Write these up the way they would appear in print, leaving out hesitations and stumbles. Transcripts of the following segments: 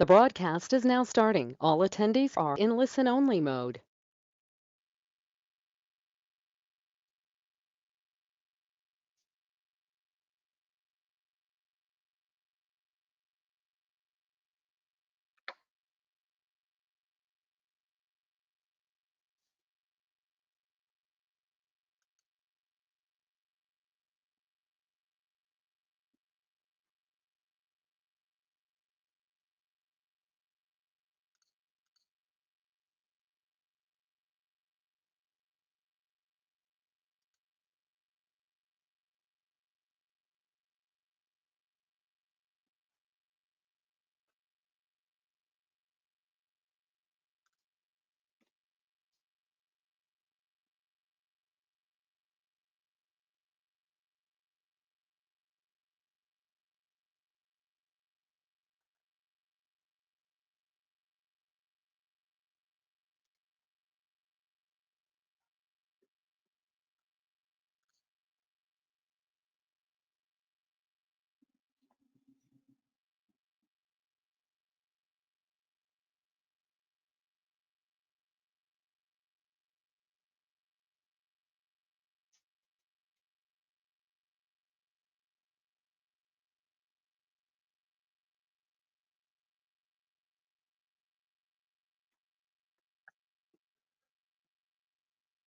The broadcast is now starting. All attendees are in listen-only mode.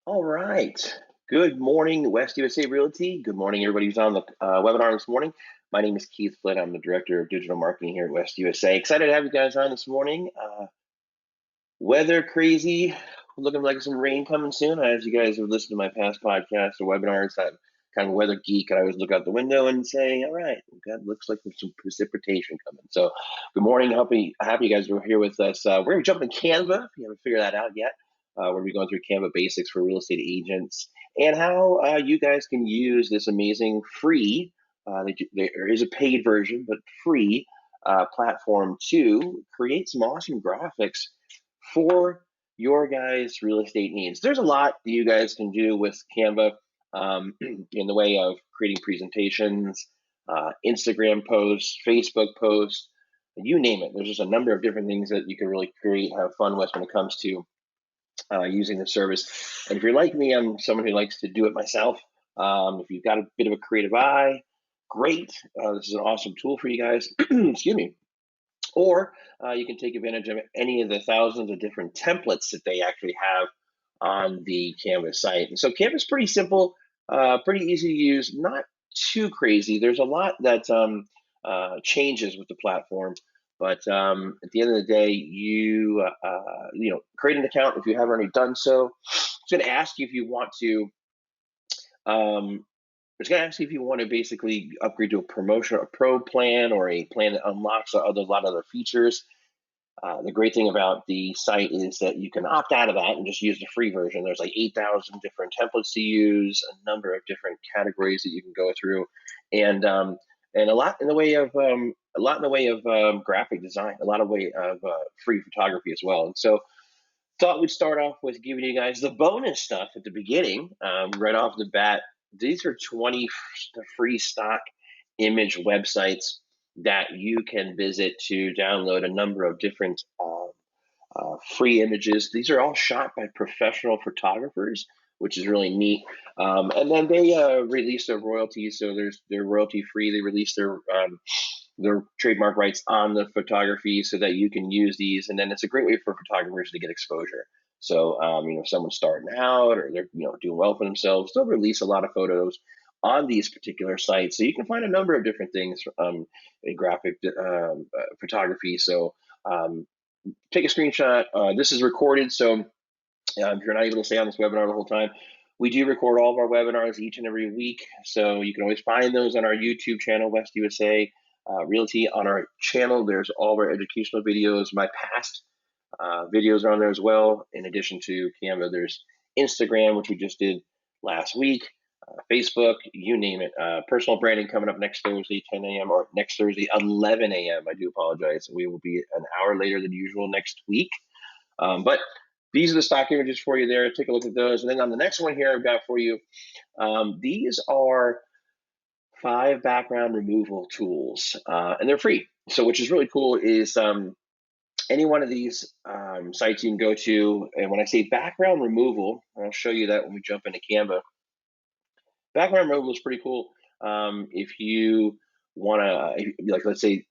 All right. Good morning, West USA Realty. Good morning, everybody who's on the webinar this morning. My name is Keith Flynn. I'm the Director of Digital Marketing here at West USA. Excited to have you guys on this morning. Weather crazy. Looking like some rain coming soon. As you guys have listened to my past podcasts or webinars, I'm kind of a weather geek. I always look out the window and say, all right, God, looks like there's some precipitation coming. So good morning. Happy you guys are here with us. We're going to jump in Canva. If you haven't figured that out yet. We're going to be going through Canva basics for real estate agents and how you guys can use this amazing free, there is a paid version, but free platform to create some awesome graphics for your guys' real estate needs. There's a lot that you guys can do with Canva in the way of creating presentations, Instagram posts, Facebook posts, you name it. There's just a number of different things that you can really create, have fun with when it comes to using the service. And if you're like me, I'm someone who likes to do it myself. If you've got a bit of a creative eye, great. This is an awesome tool for you guys. Excuse me. Or you can take advantage of any of the thousands of different templates that they actually have on the Canvas site. And so Canvas is pretty simple, pretty easy to use, not too crazy. There's a lot that changes with the platform, but at the end of the day, you create an account if you haven't already done so. It's going to ask you if you want to um, it's going to ask you if you want to basically upgrade to a promotion, a pro plan, or a plan that unlocks a lot of other features. The great thing about the site is that you can opt out of that and just use the free version. There's like 8,000 different templates to use, a number of different categories that you can go through, and a lot in the way of graphic design, a lot of way of free photography as well. And so thought we'd start off with giving you guys the bonus stuff at the beginning, right off the bat. These are 20 free stock image websites that you can visit to download a number of different free images. These are all shot by professional photographers, which is really neat. And then they release their royalties, so they're royalty free. They release their trademark rights on the photography so that you can use these, and then it's a great way for photographers to get exposure. So if someone's starting out or they're doing well for themselves, they'll release a lot of photos on these particular sites. So you can find a number of different things in graphic photography. So take a screenshot. This is recorded, so if you're not able to stay on this webinar the whole time, we do record all of our webinars each and every week. So you can always find those on our YouTube channel, West USA Realty. On our channel, there's all of our educational videos. My past videos are on there as well. In addition to Canva, there's Instagram, which we just did last week, Facebook, you name it. Personal branding coming up next Thursday, 10 a.m. or next Thursday, 11 a.m. I do apologize. We will be an hour later than usual next week. But these are the stock images for you there. Take a look at those. And then on the next one here I've got for you, these are 5 background removal tools, and they're free. So which is really cool is any one of these sites you can go to. And when I say background removal, I'll show you that when we jump into Canva. Background removal is pretty cool. If you want to, like, let's say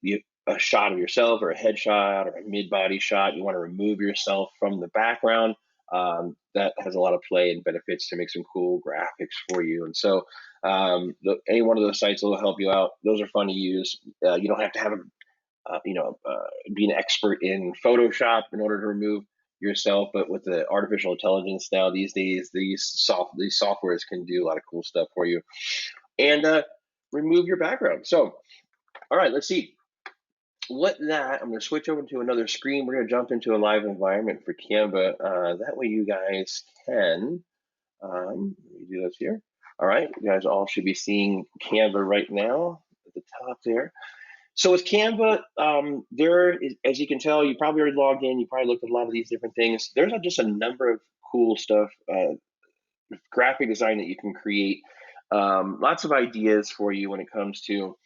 a shot of yourself or a headshot or a mid-body shot, you want to remove yourself from the background. That has a lot of play and benefits to make some cool graphics for you. And so, any one of those sites will help you out. Those are fun to use. You don't have to have be an expert in Photoshop in order to remove yourself. But with the artificial intelligence now these days, these softwares can do a lot of cool stuff for you and remove your background. So, all right, let's see. I'm going to switch over to another screen. We're going to jump into a live environment for Canva. That way you guys can, let me do this here. All right, you guys all should be seeing Canva right now at the top there. So with Canva, as you can tell, you probably already logged in. You probably looked at a lot of these different things. There's just a number of cool stuff, graphic design that you can create. Lots of ideas for you when it comes to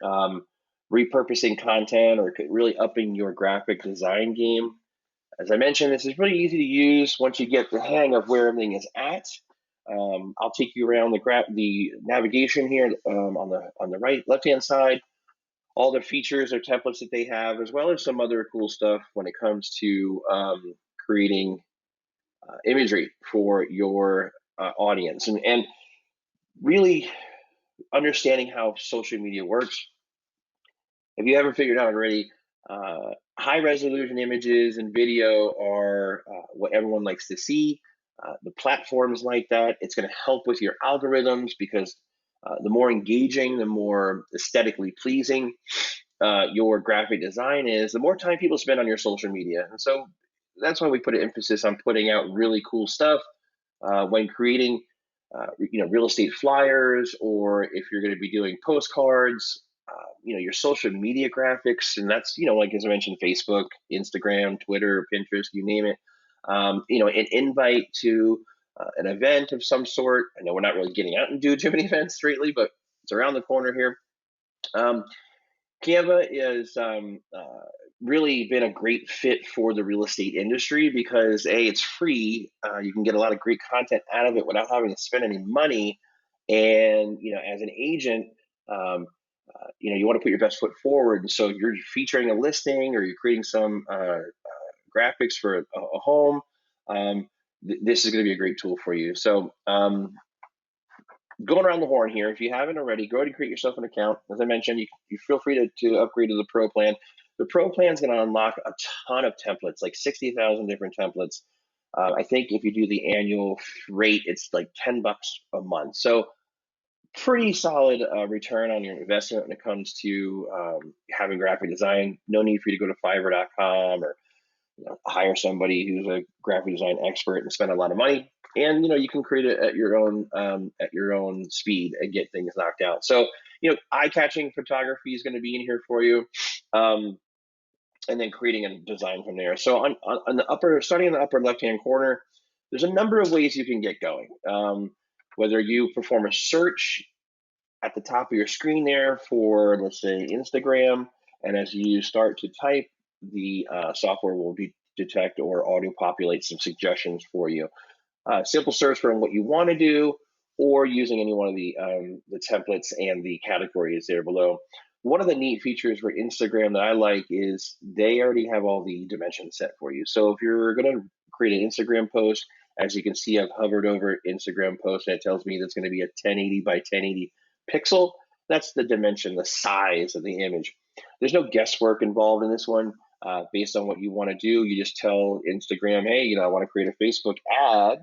um, repurposing content or really upping your graphic design game. As I mentioned, this is really easy to use once you get the hang of where everything is at. I'll take you around the navigation here on the left hand side, all the features or templates that they have, as well as some other cool stuff when it comes to creating imagery for your audience and really understanding how social media works. If you haven't figured out already, high resolution images and video are what everyone likes to see. The platforms like that. It's going to help with your algorithms because the more engaging, the more aesthetically pleasing your graphic design is, the more time people spend on your social media. And so that's why we put an emphasis on putting out really cool stuff when creating, real estate flyers, or if you're going to be doing postcards, your social media graphics. And that's, like as I mentioned, Facebook, Instagram, Twitter, Pinterest, you name it. An invite to an event of some sort. I know we're not really getting out and do too many events lately, but it's around the corner here. Um, Canva is really been a great fit for the real estate industry because it's free. You can get a lot of great content out of it without having to spend any money. And as an agent, you want to put your best foot forward. And so you're featuring a listing or you're creating some graphics for a home. This is going to be a great tool for you. So going around the horn here, if you haven't already, go ahead and create yourself an account. As I mentioned, you feel free to upgrade to the Pro plan. The Pro plan is going to unlock a ton of templates, like 60,000 different templates. I think if you do the annual rate, it's like $10 a month. So pretty solid return on your investment when it comes to having graphic design. No need for you to go to Fiverr.com or hire somebody who's a graphic design expert and spend a lot of money. And you can create it at your own speed and get things knocked out. So eye-catching photography is going to be in here for you, and then creating a design from there. So on the starting in the upper left-hand corner, there's a number of ways you can get going. Whether you perform a search at the top of your screen there for, let's say, Instagram, and as you start to type, the software will detect or auto populate some suggestions for you. Simple search for what you want to do, or using any one of the templates and the categories there below. One of the neat features for Instagram that I like is they already have all the dimensions set for you. So if you're going to create an Instagram post, as you can see, I've hovered over Instagram post and it tells me that's going to be a 1080 by 1080 pixel. That's the dimension, the size of the image. There's no guesswork involved in this one. Based on what you want to do, you just tell Instagram, hey, I want to create a Facebook ad.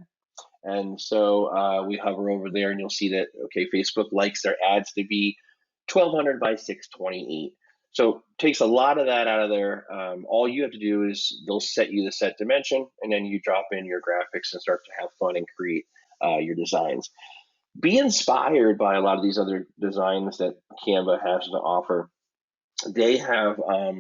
And so we hover over there and you'll see that, okay, Facebook likes their ads to be 1200 by 628. So takes a lot of that out of there. All you have to do is they'll set you the set dimension, and then you drop in your graphics and start to have fun and create your designs. Be inspired by a lot of these other designs that Canva has to offer. They have a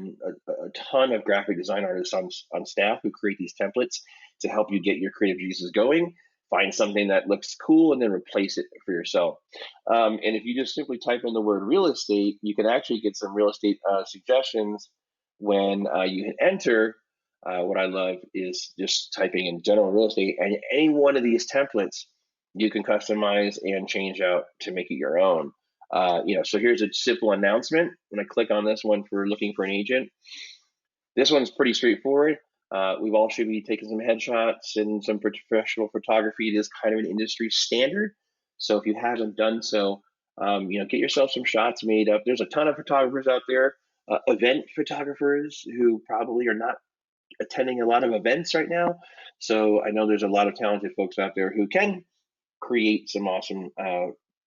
ton of graphic design artists on staff who create these templates to help you get your creative juices going. Find something that looks cool and then replace it for yourself. And if you just simply type in the word real estate, you can actually get some real estate suggestions when you hit enter. what I love is just typing in general real estate, and any one of these templates you can customize and change out to make it your own. So here's a simple announcement. When I click on this one for looking for an agent, this one's pretty straightforward. We've all should be taking some headshots and some professional photography. It is kind of an industry standard. So if you haven't done so, get yourself some shots made up. There's a ton of photographers out there, event photographers who probably are not attending a lot of events right now. So I know there's a lot of talented folks out there who can create some awesome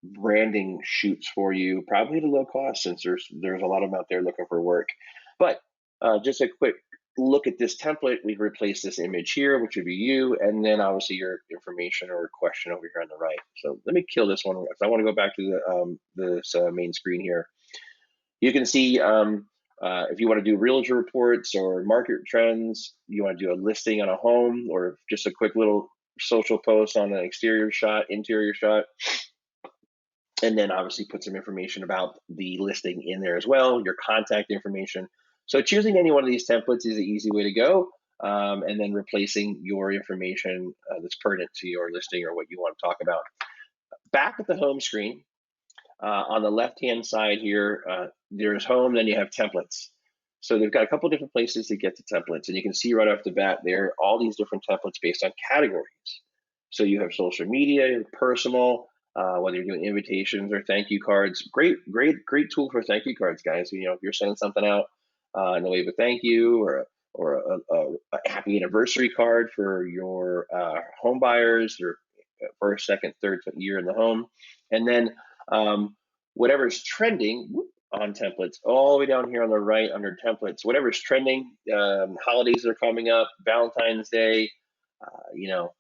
branding shoots for you, probably at a low cost since there's a lot of them out there looking for work. But just a quick look at this template. We've replaced this image here, which would be you, and then obviously your information or question over here on the right. So let me kill this one. I want to go back to this main screen here. You can see if you want to do realtor reports or market trends, you want to do a listing on a home or just a quick little social post on an exterior shot, interior shot, and then obviously put some information about the listing in there as well, your contact information. So choosing any one of these templates is an easy way to go, and then replacing your information that's pertinent to your listing or what you want to talk about. Back at the home screen, on the left-hand side here, there's home, then you have templates. So they've got a couple different places to get to templates, and you can see right off the bat there all these different templates based on categories. So you have social media, personal, whether you're doing invitations or thank you cards. Great tool for thank you cards, guys. If you're sending something out in the way of a thank you or a happy anniversary card for your home buyers, or first, second, third year in the home, and then whatever's trending on templates, all the way down here on the right under templates, whatever's trending, holidays are coming up, Valentine's Day, you know,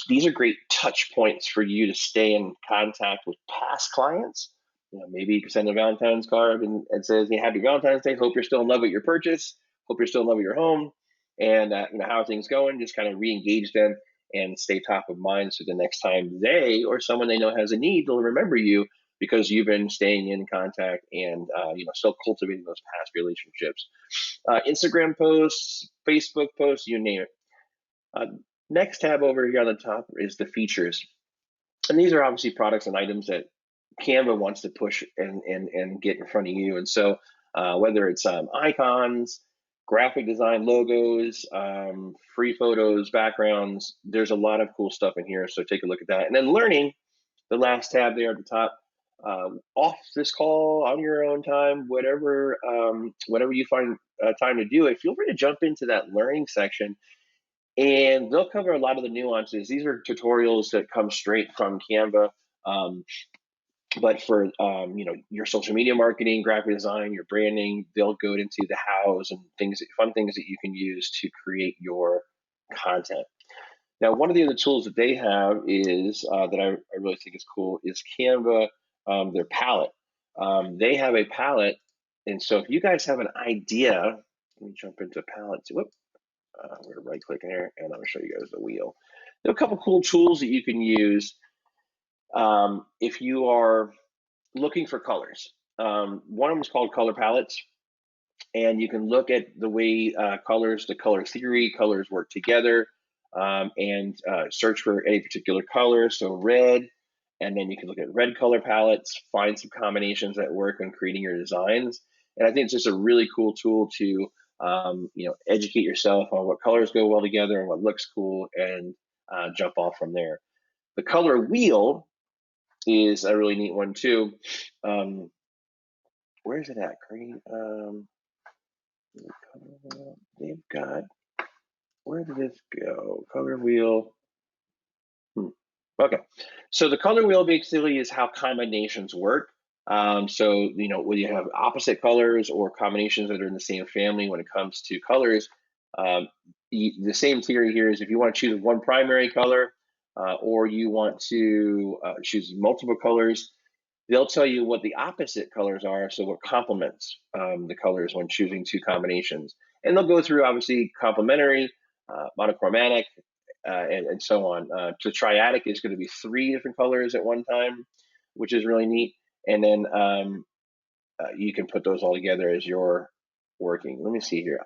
these are great touch points for you to stay in contact with past clients. Maybe you can send a Valentine's card and it says, hey, happy Valentine's Day. Hope you're still in love with your purchase. Hope you're still in love with your home. And how are things going? Just kind of re-engage them and stay top of mind. So the next time they or someone they know has a need, they'll remember you because you've been staying in contact and still cultivating those past relationships. Instagram posts, Facebook posts, you name it. Uh, Next tab over here on the top is the features. And these are obviously products and items that Canva wants to push and get in front of you. And so whether it's icons, graphic design, logos, free photos, backgrounds, there's a lot of cool stuff in here. So take a look at that. And then learning, the last tab there at the top, off this call on your own time, whatever you find time to do it, feel free to jump into that learning section and they'll cover a lot of the nuances. These are tutorials that come straight from Canva. But for your social media marketing, graphic design, your branding, they'll go into the hows and fun things that you can use to create your content. Now, one of the other tools that they have is that I really think is cool is Canva, their palette. They have a palette, and so if you guys have an idea, let me jump into palettes. Whoop. We're right clicking here and I'm going to show you guys the wheel. There are a couple cool tools that you can use if you are looking for colors. One of them is called color palettes, and you can look at the way the color theory, colors work together, and search for any particular color. So red, and then you can look at red color palettes, find some combinations that work when creating your designs. And I think it's just a really cool tool to educate yourself on what colors go well together and what looks cool, and jump off from there. The color wheel is a really neat one too. Where is it at? Green. They've got. Where did this go? Color wheel. Okay, so the color wheel basically is how combinations work. So when you have opposite colors or combinations that are in the same family when it comes to colors, the same theory here is if you want to choose one primary color or you want to choose multiple colors, they'll tell you what the opposite colors are, so what complements the colors when choosing two combinations. And they'll go through obviously complementary, monochromatic, and so on. So triadic is going to be three different colors at one time, which is really neat. And then you can put those all together as you're working. Let me see here.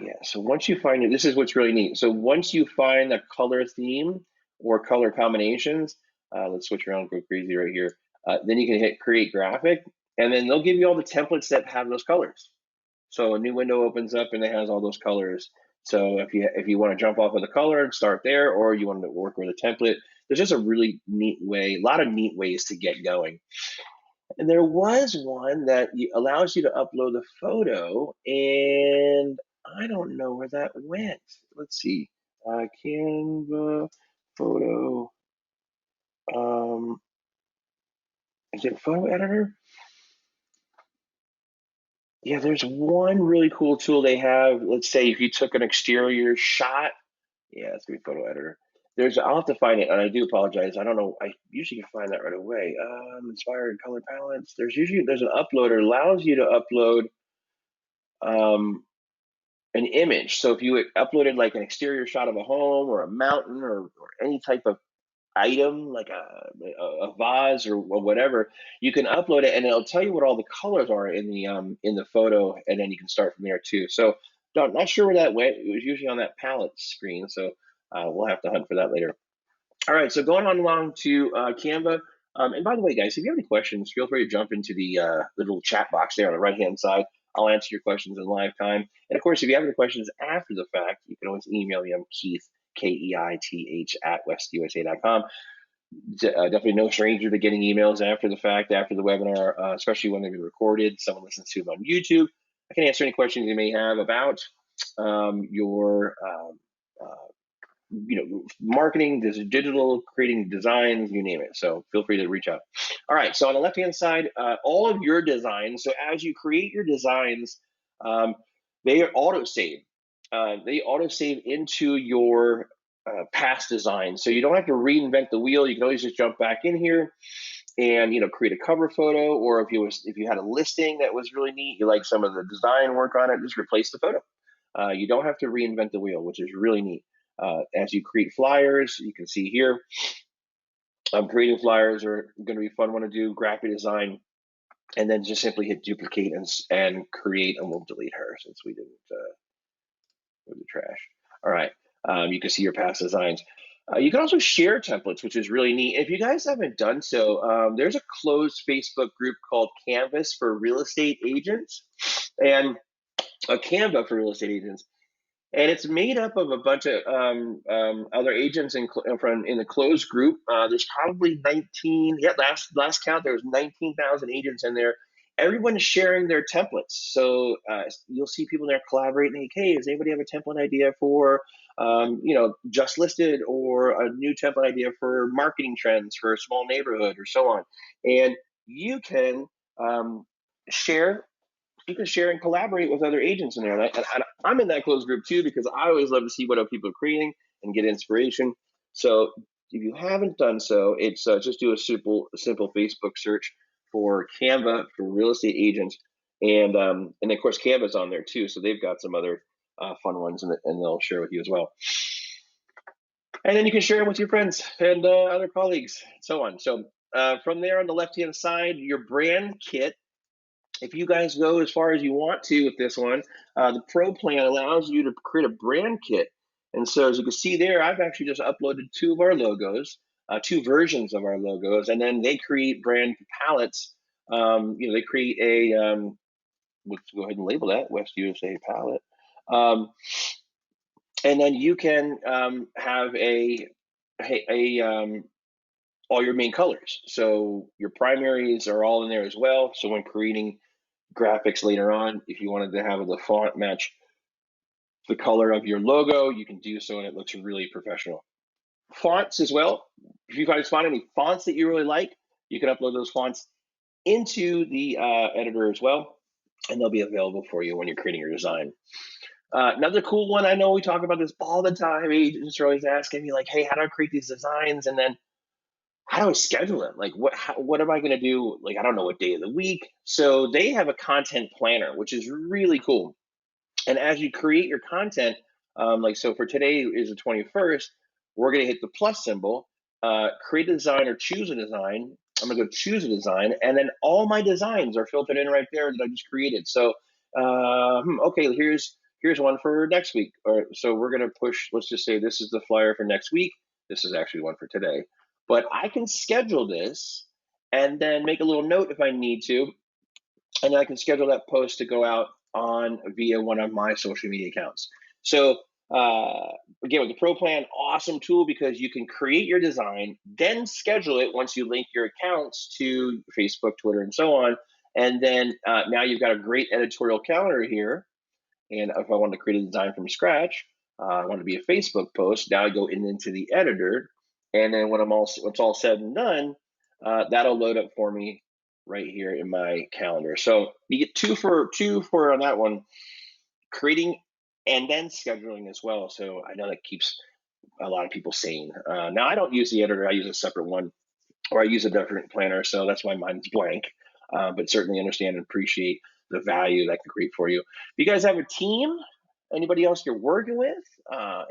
Yeah, so once you find it, this is what's really neat. So once you find a color theme or color combinations, let's switch around, go crazy right here. Then you can hit create graphic, and then they'll give you all the templates that have those colors. So a new window opens up and it has all those colors. So if you want to jump off with a color and start there, or you want to work with a template, there's just a really neat way, a lot of neat ways to get going. And there was one that allows you to upload a photo, and I don't know where that went. Let's see. Canva photo. Um, is it photo editor? Yeah, there's one really cool tool they have. Let's say if you took an exterior shot. Yeah, it's gonna be photo editor. I'll have to find it, and I do apologize. I don't know. I usually can find that right away. Inspired color palettes. There's an uploader allows you to upload um an image. So if you uploaded like an exterior shot of a home or a mountain or any type of item like a vase or whatever, you can upload it and it'll tell you what all the colors are in the photo, and then you can start from there too. So not sure where that went. It was usually on that palette screen, so we'll have to hunt for that later. All right, so going on along to Canva. And by the way, guys, if you have any questions, feel free to jump into the little chat box there on the right-hand side. I'll answer your questions in live time. And of course, if you have any questions after the fact, you can always email me. I'm Keith, Keith, at westusa.com. Definitely no stranger to getting emails after the fact, after the webinar, especially when they've been recorded. Someone listens to them on YouTube. I can answer any questions you may have about your marketing, digital, creating designs, you name it. So feel free to reach out. All right, so on the left hand side, all of your designs. So as you create your designs, um, they are auto save. They auto save into your past designs, so you don't have to reinvent the wheel. You can always just jump back in here and create a cover photo, or if you had a listing that was really neat, you like some of the design work on it, just replace the photo. You don't have to reinvent the wheel, which is really neat. As you create flyers, you can see here, creating flyers are going to be a fun one to do, graphic design, and then just simply hit duplicate and create, and we'll delete her since we didn't move the trash. All right, you can see your past designs. You can also share templates, which is really neat. If you guys haven't done so, there's a closed Facebook group called Canvas for Real Estate Agents, and a Canva for Real Estate Agents. And it's made up of a bunch of other agents in the closed group. There's probably 19. Yeah, last count there was 19,000 agents in there. Everyone's sharing their templates, so you'll see people there collaborating. Like, hey, does anybody have a template idea for, just listed, or a new template idea for marketing trends for a small neighborhood, or so on? And you can um, share you can share and collaborate with other agents in there. And I'm in that closed group too, because I always love to see what other people are creating and get inspiration. So if you haven't done so, it's just do a simple Facebook search for Canva for real estate agents, and of course Canva's on there too. So they've got some other fun ones, and they'll share with you as well. And then you can share them with your friends and other colleagues, and so on. So from there on the left hand side, your brand kit. If you guys go as far as you want to with this one, the Pro plan allows you to create a brand kit. And so as you can see there, I've actually just uploaded two of our logos, two versions of our logos, and then they create brand palettes. They create let's go ahead and label that West USA palette. And then you can have all your main colors. So your primaries are all in there as well. So when creating graphics later on, if you wanted to have the font match the color of your logo, you can do so, and it looks really professional. Fonts as well. If you guys find any fonts that you really like, you can upload those fonts into the editor as well, and they'll be available for you when you're creating your design. Another cool one, I know we talk about this all the time. Agents are always asking me, like, hey, how do I create these designs? And then how do I schedule it? Like, what am I going to do? Like, I don't know what day of the week. So they have a content planner, which is really cool. And as you create your content, so for today is the 21st, we're going to hit the plus symbol, create a design or choose a design. I'm going to go choose a design, and then all my designs are filtered in right there that I just created. So, okay, here's here's one for next week. Or so we're going to push, let's just say this is the flyer for next week. This is actually one for today. But I can schedule this and then make a little note if I need to, and I can schedule that post to go out on via one of my social media accounts. So again, with the Pro Plan, awesome tool because you can create your design, then schedule it once you link your accounts to Facebook, Twitter, and so on. And then now you've got a great editorial calendar here. And if I want to create a design from scratch, I want to be a Facebook post. Now I go into the editor, and then when it's all said and done, that'll load up for me right here in my calendar. So you get two for on that one, creating and then scheduling as well. So I know that keeps a lot of people sane. Now I don't use the editor; I use a separate one, or I use a different planner. So that's why mine's blank. But certainly understand and appreciate the value that can create for you. You guys have a team? Anybody else you're working with?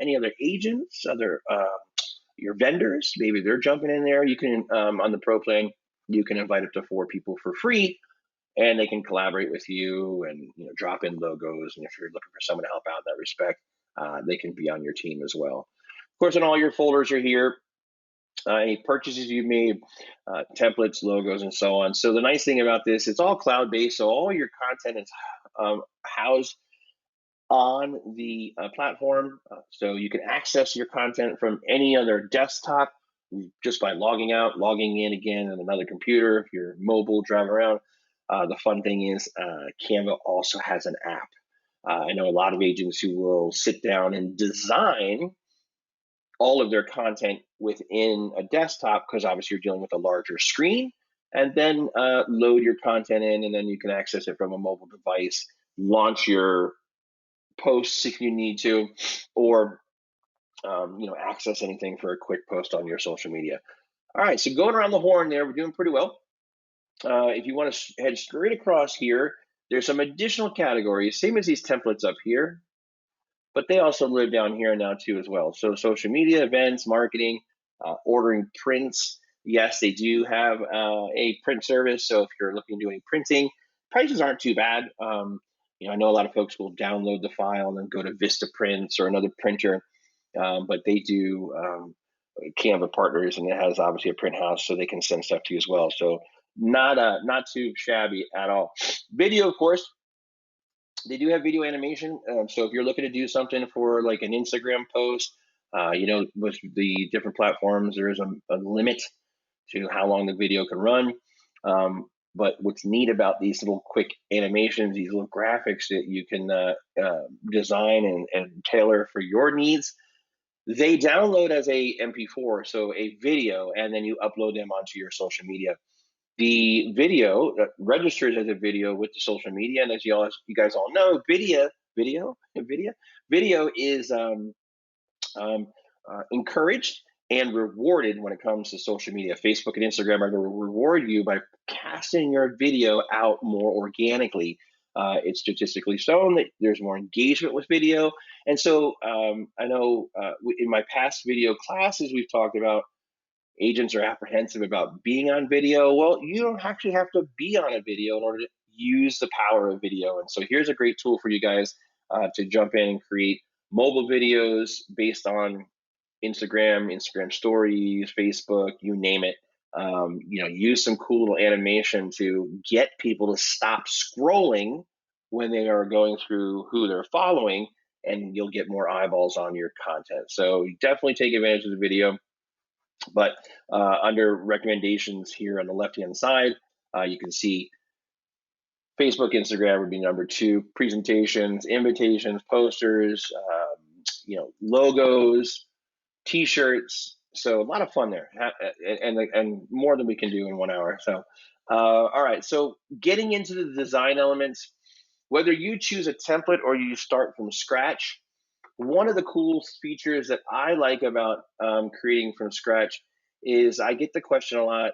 Any other agents? Other your vendors? Maybe they're jumping in there. You can on the Pro Plan, you can invite up to 4 people for free, and they can collaborate with you and drop in logos. And if you're looking for someone to help out in that respect, they can be on your team as well. Of course, and all your folders are here. Any purchases you've made, templates, logos, and so on. So the nice thing about this, it's all cloud-based, so all your content is housed on the platform. So you can access your content from any other desktop just by logging out, logging in again on another computer. If you're mobile, driving around. The fun thing is Canva also has an app. I know a lot of agents who will sit down and design all of their content within a desktop because obviously you're dealing with a larger screen, and then load your content in, and then you can access it from a mobile device, launch your posts if you need to, or access anything for a quick post on your social media. All right, so going around the horn there, we're doing pretty well. If you want to head straight across here, there's some additional categories, same as these templates up here, but they also live down here now too as well. So social media, events, marketing, ordering prints. Yes, they do have a print service. So if you're looking to do any printing, prices aren't too bad. I know a lot of folks will download the file and then go to Vista Prints or another printer, but they do Canva partners, and it has obviously a print house, so they can send stuff to you as well. So not too shabby at all. Video, of course, they do have video animation. So if you're looking to do something for like an Instagram post, with the different platforms, there is a limit to how long the video can run. But what's neat about these little quick animations, these little graphics that you can design and tailor for your needs, they download as a MP4, so a video, and then you upload them onto your social media. The video registers as a video with the social media, and as you guys all know, video is um, encouraged and rewarded when it comes to social media. Facebook and Instagram are going to reward you by casting your video out more organically. It's statistically shown that there's more engagement with video. And so I know in my past video classes, we've talked about agents are apprehensive about being on video. Well, you don't actually have to be on a video in order to use the power of video. And so here's a great tool for you guys to jump in and create mobile videos based on Instagram stories, Facebook, you name it. Use some cool little animation to get people to stop scrolling when they are going through who they're following, and you'll get more eyeballs on your content. So definitely take advantage of the video. But under recommendations here on the left-hand side, you can see Facebook, Instagram would be number 2. Presentations, invitations, posters, logos, T-shirts. So a lot of fun there, and more than we can do in 1 hour. So, all right. So getting into the design elements, whether you choose a template or you start from scratch, one of the cool features that I like about creating from scratch is I get the question a lot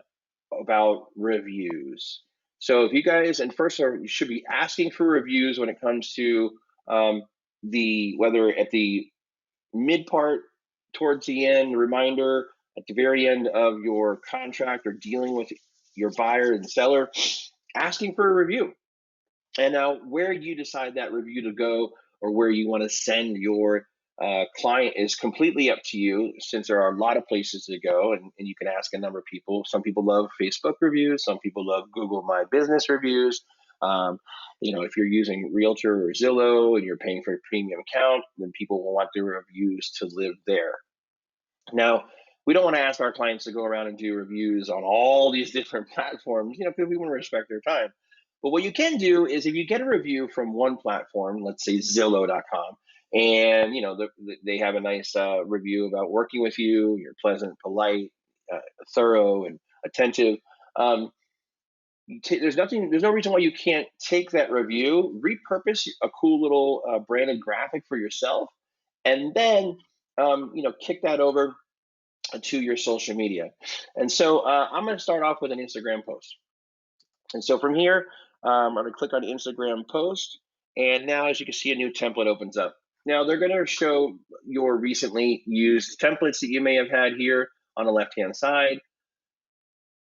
about reviews. So if you guys, and first of all, you should be asking for reviews when it comes to whether at the mid part, towards the end, reminder, at the very end of your contract or dealing with your buyer and seller, asking for a review. And now where you decide that review to go, or where you want to send your client is completely up to you, since there are a lot of places to go, and you can ask a number of people. Some people love Facebook reviews, some people love Google My Business reviews. If you're using Realtor or Zillow and you're paying for a premium account, then people will want their reviews to live there. Now, we don't want to ask our clients to go around and do reviews on all these different platforms, because we want to respect their time. But what you can do is, if you get a review from one platform, let's say Zillow.com, and they have a nice review about working with you, you're pleasant, polite, thorough, and attentive. There's no reason why you can't take that review, repurpose a cool little branded graphic for yourself, and then kick that over to your social media. And so I'm going to start off with an Instagram post. And so from here, I'm going to click on Instagram post. And now, as you can see, a new template opens up. Now, they're going to show your recently used templates that you may have had here on the left-hand side.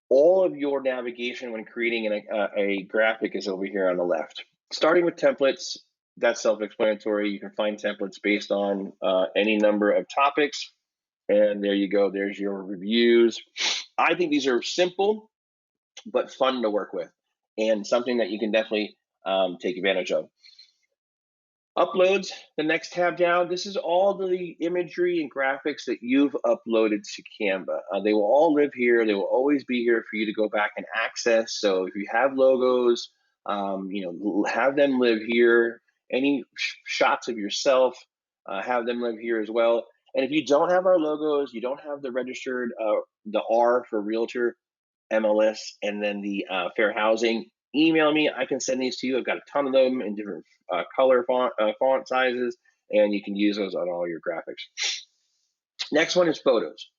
All of your navigation when creating a graphic is over here on the left. Starting with templates, that's self-explanatory. You can find templates based on any number of topics. And there you go. There's your reviews. I think these are simple, but fun to work with, and something that you can definitely take advantage of. Uploads, the next tab down, this is all the imagery and graphics that you've uploaded to Canva. They will all live here. They will always be here for you to go back and access. So if you have logos, have them live here. Any shots of yourself, have them live here as well. And if you don't have our logos, you don't have the registered, the R for Realtor, MLS, and then the fair housing, email me. I can send these to you. I've got a ton of them in different color font sizes, and you can use those on all your graphics. Next one is photos.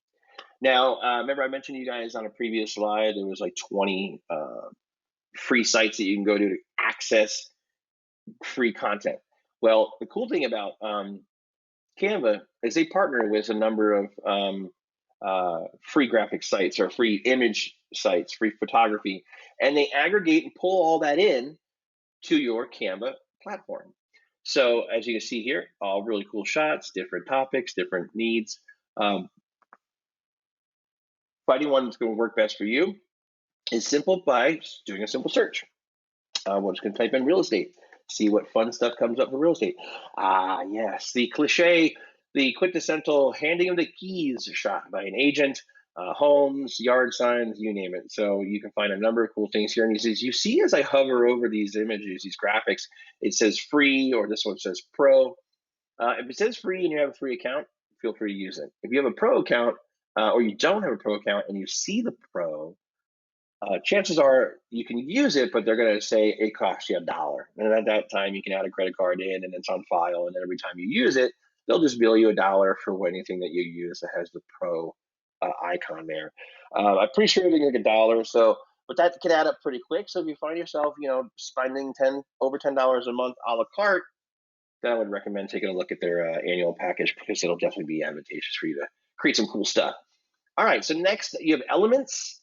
Now, remember I mentioned to you guys on a previous slide, there was like 20 free sites that you can go to access free content. Well, the cool thing about Canva is they partner with a number of free graphic sites or free image sites, free photography, and they aggregate and pull all that in to your Canva platform. So as you can see here, all really cool shots, different topics, different needs. Finding one that's going to work best for you is simple by doing a simple search. We're just going to type in real estate, see what fun stuff comes up for real estate. Yes, the cliche, the quintessential handing of the keys shot by an agent, homes, yard signs, you name it. So you can find a number of cool things here. And you see as I hover over these images, these graphics, it says free, or this one says pro. If it says free and you have a free account, feel free to use it. If you have a pro account, or you don't have a pro account and you see the pro, chances are you can use it, but they're going to say it costs you $1. And at that time, you can add a credit card in and it's on file. And then every time you use it, they'll just bill you $1 for anything that you use that has the pro icon there. I'm pretty sure they're going to get $1. So, but that can add up pretty quick. So if you find yourself, spending over $10 a month a la carte, then I would recommend taking a look at their annual package, because it'll definitely be advantageous for you to create some cool stuff. All right, so next you have elements.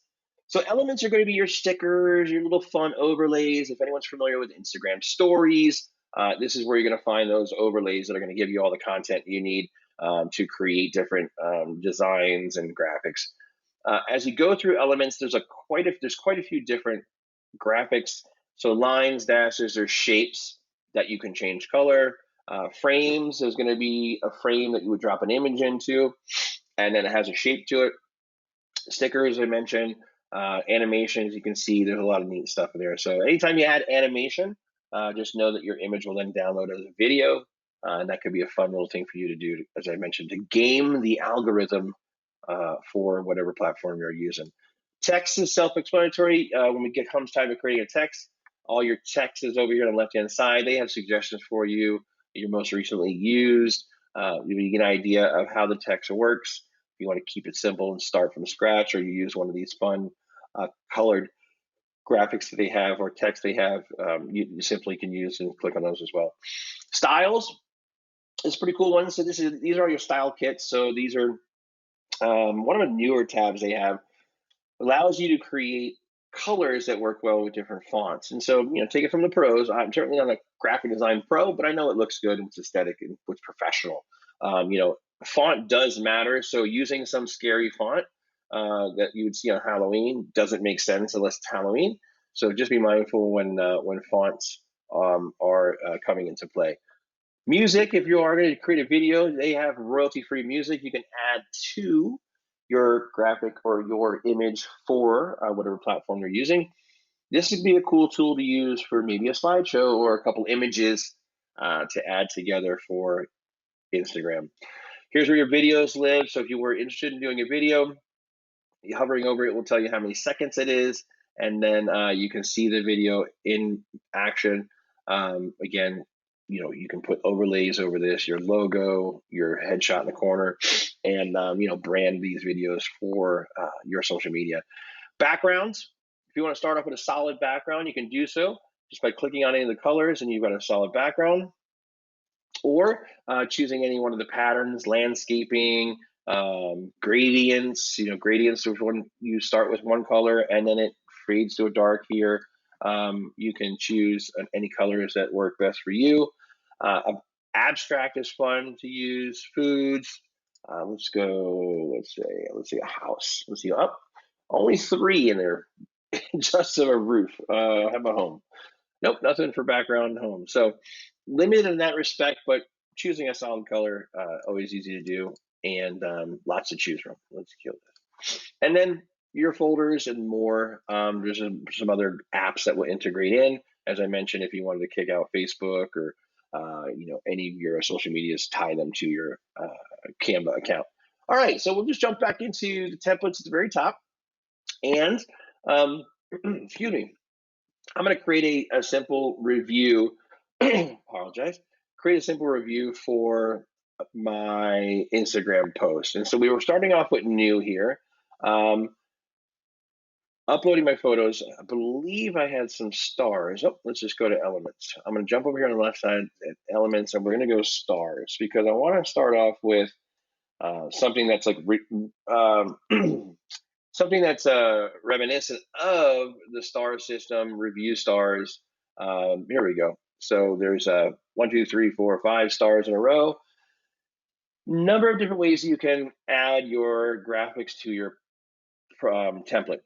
So elements are going to be your stickers, your little fun overlays. If anyone's familiar with Instagram stories, this is where you're going to find those overlays that are going to give you all the content you need to create different designs and graphics. As you go through elements, there's quite a few different graphics. So lines, dashes, or shapes that you can change color. Frames, there's going to be a frame that you would drop an image into, and then it has a shape to it. Stickers, I mentioned. Animations, you can see there's a lot of neat stuff in there. So anytime you add animation, just know that your image will then download as a video, and that could be a fun little thing for you to do, as I mentioned, to game the algorithm for whatever platform you're using. Text is self-explanatory. When comes time to creating a text, all your text is over here on the left-hand side. They have suggestions for you, your most recently used. You get an idea of how the text works. You want to keep it simple and start from scratch, or you use one of these fun colored graphics that they have or text they have, you simply can use and click on those as well. Styles is a pretty cool one. So these are your style kits. So these are one of the newer tabs they have. Allows you to create colors that work well with different fonts. And so, take it from the pros. I'm certainly not a graphic design pro, but I know it looks good and it's aesthetic and it's professional. Font does matter. So using some scary font that you would see on Halloween doesn't make sense unless it's Halloween. So just be mindful when fonts are coming into play. Music, if you are going to create a video, they have royalty-free music you can add to your graphic or your image for whatever platform you're using. This would be a cool tool to use for maybe a slideshow or a couple images to add together for Instagram. Here's where your videos live. So if you were interested in doing a video, hovering over it will tell you how many seconds it is, and then you can see the video in action. Again, you can put overlays over this, your logo, your headshot in the corner, and brand these videos for your social media. Backgrounds, if you want to start off with a solid background, you can do so just by clicking on any of the colors and you've got a solid background, or choosing any one of the patterns, landscaping, gradients. Gradients is when you start with one color and then it fades to a dark here. You can choose any colors that work best for you. Abstract is fun to use. Foods. Let's go. Let's say a house. Let's see. Only 3 in there, just of a roof. How about home? Nope, nothing for background home. So limited in that respect, but choosing a solid color, always easy to do, and lots to choose from. Let's kill this. And then your folders and more. There's some other apps that will integrate in. As I mentioned, if you wanted to kick out Facebook or any of your social medias, tie them to your Canva account. All right, so we'll just jump back into the templates at the very top, and excuse me. I'm going to create a simple review. Apologize. Create a simple review for my Instagram post. And so we were starting off with new here. Uploading my photos. I believe I had some stars. Oh, let's just go to elements. I'm going to jump over here on the left side at elements, and we're going to go stars because I want to start off with something that's like something that's reminiscent of the star system, review stars. Here we go. So there's 1, 2, 3, 4, 5 stars in a row. Number of different ways you can add your graphics to your template.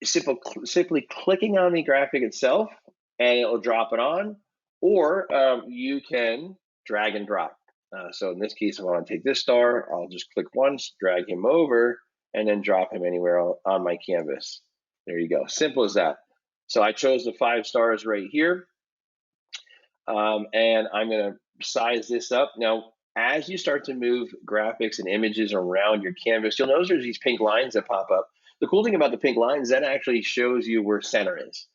Simply clicking on the graphic itself and it will drop it on, or you can drag and drop. So in this case, if I want to take this star, I'll just click once, drag him over, and then drop him anywhere on my canvas. There you go. Simple as that. So I chose the 5 stars right here. And I'm going to size this up. Now, as you start to move graphics and images around your canvas, you'll notice there's these pink lines that pop up. The cool thing about the pink lines, that actually shows you where center is.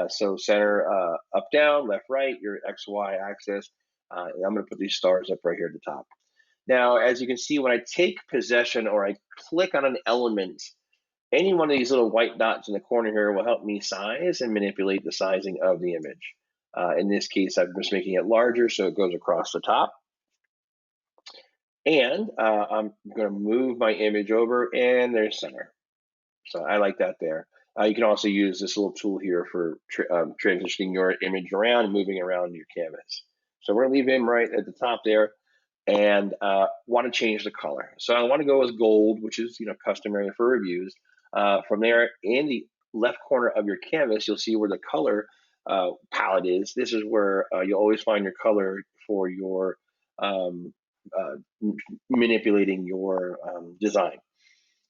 So center up, down, left, right, your X, Y axis. And I'm going to put these stars up right here at the top. Now, as you can see, when I take possession or I click on an element, any one of these little white dots in the corner here will help me size and manipulate the sizing of the image. In this case, I'm just making it larger so it goes across the top. And I'm going to move my image over, and there's center. So I like that there. You can also use this little tool here for transitioning your image around and moving around your canvas. So we're going to leave him right at the top there, and want to change the color. So I want to go with gold, which is customary for reviews. From there, in the left corner of your canvas, you'll see where the color palette is. This is where you'll always find your color for your manipulating your design.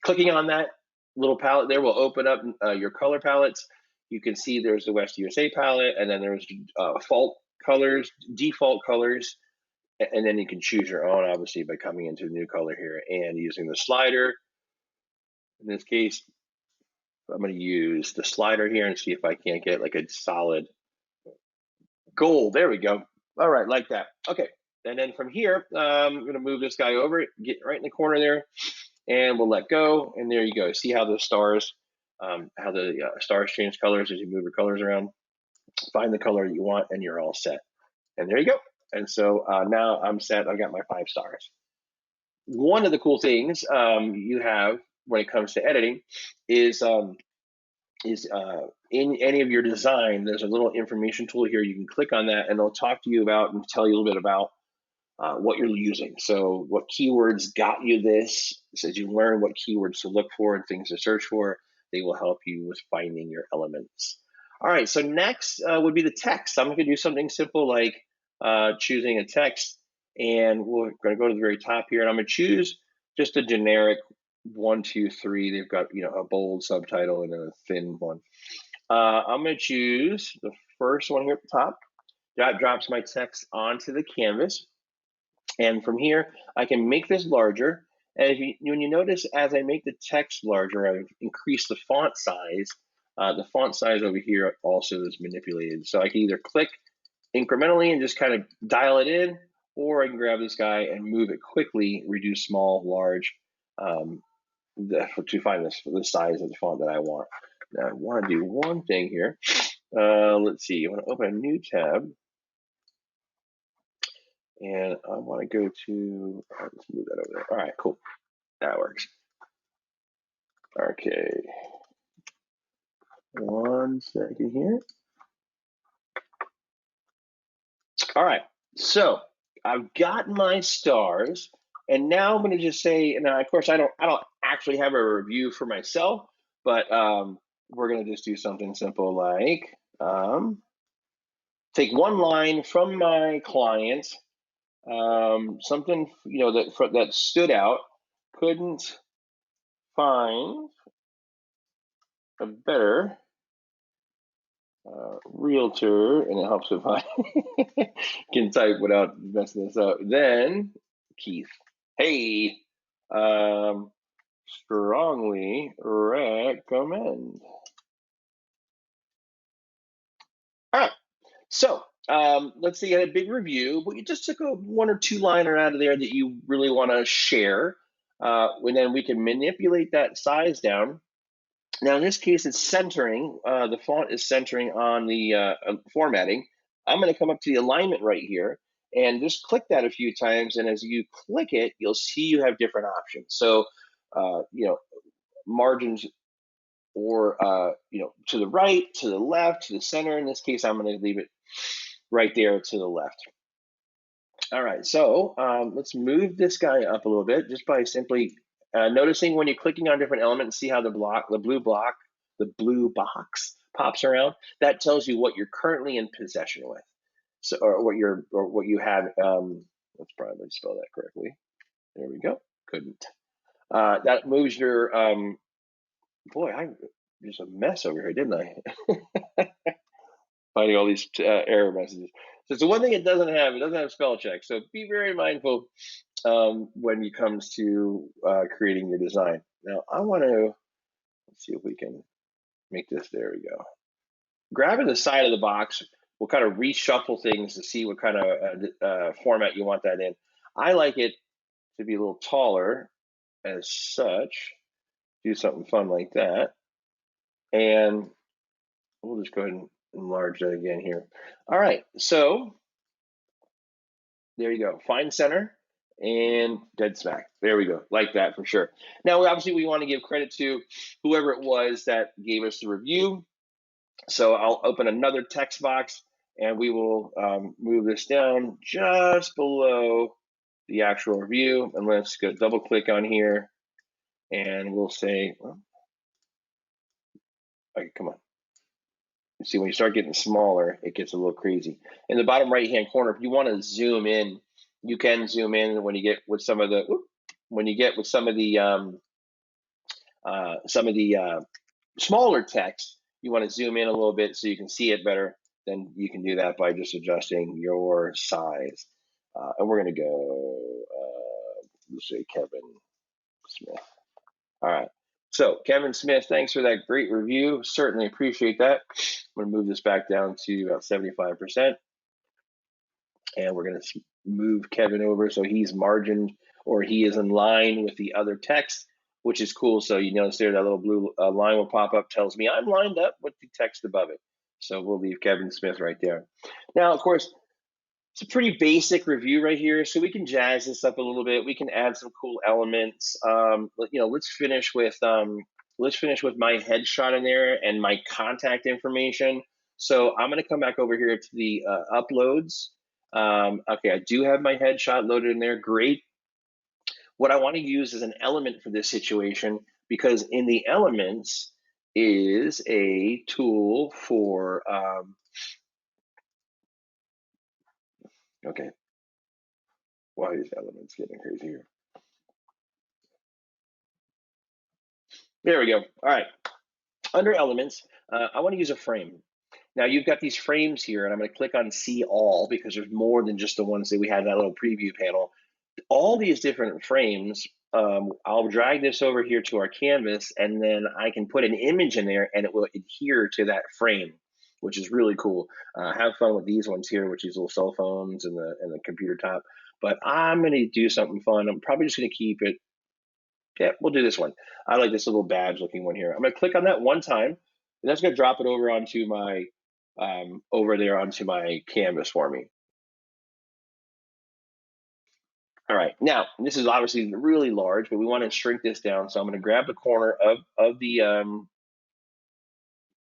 Clicking on that little palette there will open up your color palettes. You can see there's the West USA palette, and then there's default colors, and then you can choose your own, obviously, by coming into a new color here and using the slider. In this case, I'm going to use the slider here and see if I can't get like a solid gold. There we go. All right, like that. Okay, and then from here, I'm going to move this guy over, get right in the corner there, and we'll let go. And there you go. See how the stars, stars change colors as you move your colors around. Find the color you want, and you're all set. And there you go. And so now I'm set. I got my 5 stars. One of the cool things you have when it comes to editing is is in any of your design, there's a little information tool here. You can click on that and it'll talk to you about and tell you a little bit about what you're using. So what keywords got you this? So as you learn what keywords to look for and things to search for, they will help you with finding your elements. All right, so next would be the text. I'm gonna do something simple like choosing a text, and we're gonna go to the very top here, and I'm gonna choose just a generic 1, 2, 3. They've got a bold subtitle and a thin one. I'm gonna choose the first one here at the top. That drops my text onto the canvas. And from here, I can make this larger. And when you notice, as I make the text larger, I've increased the font size. The font size over here also is manipulated. So I can either click incrementally and just kind of dial it in, or I can grab this guy and move it quickly, reduce small, large, to find the size of the font that I want. Now I want to do one thing here. Let's see, I want to open a new tab. And I want to go to, let's move that over there. All right, cool. That works. Okay. 1 second here. All right. So I've got my stars, and now I'm going to just say, and of course I don't actually have a review for myself, but we're going to just do something simple like take one line from my client, something that stood out. Couldn't find a better realtor, and it helps if I can type without messing this up. Then Keith, hey, strongly recommend. All right, so let's say you had a big review, but you just took a 1 or 2 liner out of there that you really want to share, and then we can manipulate that size down. Now, in this case, it's centering. The font is centering on the formatting. I'm going to come up to the alignment right here and just click that a few times. And as you click it, you'll see you have different options. So, margins or, to the right, to the left, to the center. In this case, I'm going to leave it right there to the left. All right, so let's move this guy up a little bit just by simply noticing when you're clicking on different elements, see how the blue box pops around. That tells you what you're currently in possession with, so or what you have. Let's probably spell that correctly. There we go. Couldn't. That moves your boy. I just a mess over here, didn't I? Finding all these error messages. So it's the one thing it doesn't have. It doesn't have spell check. So be very mindful when it comes to creating your design. Now I want to, let's see if we can make this, there we go. Grabbing the side of the box, we'll kind of reshuffle things to see what kind of format you want that in. I like it to be a little taller as such. Do something fun like that. And we'll just go ahead and enlarge that again here. All right, so there you go. Find center and dead smack. There we go. Like that for sure. Now, obviously, we want to give credit to whoever it was that gave us the review. So I'll open another text box and we will move this down just below the actual review. And let's go double click on here and we'll say, well, okay, come on. You see, when you start getting smaller, it gets a little crazy. In the bottom right-hand corner, if you want to zoom in, you can zoom in when you get with some of the smaller text. You want to zoom in a little bit so you can see it better. Then you can do that by just adjusting your size. And we're going to go, let's say Kevin Smith. All right. So Kevin Smith, thanks for that great review. Certainly appreciate that. I'm going to move this back down to about 75%. And we're going to move Kevin over so he's margined, or he is in line with the other text, which is cool. So you notice there that little blue line will pop up, tells me I'm lined up with the text above it. So we'll leave Kevin Smith right there. Now, of course, it's a pretty basic review right here, so we can jazz this up a little bit. We can add some cool elements. Let's finish with let's finish with my headshot in there and my contact information. So I'm going to come back over here to the uploads. Okay, I do have my headshot loaded in there. Great. What I want to use as an element for this situation, because in the elements is a tool for, okay, why is elements getting crazy here? There we go. All right. Under elements, I want to use a frame. Now you've got these frames here, and I'm going to click on see all because there's more than just the ones that we had in that little preview panel. All these different frames, I'll drag this over here to our canvas, and then I can put an image in there and it will adhere to that frame, which is really cool. Have fun with these ones here, which these little cell phones and the computer top. But I'm going to do something fun. I'm probably just going to keep it. Yeah, we'll do this one. I like this little badge looking one here. I'm going to click on that one time, and that's going to drop it over onto my over there onto my canvas for me. All right, now this is obviously really large, but we want to shrink this down. So I'm going to grab the corner of the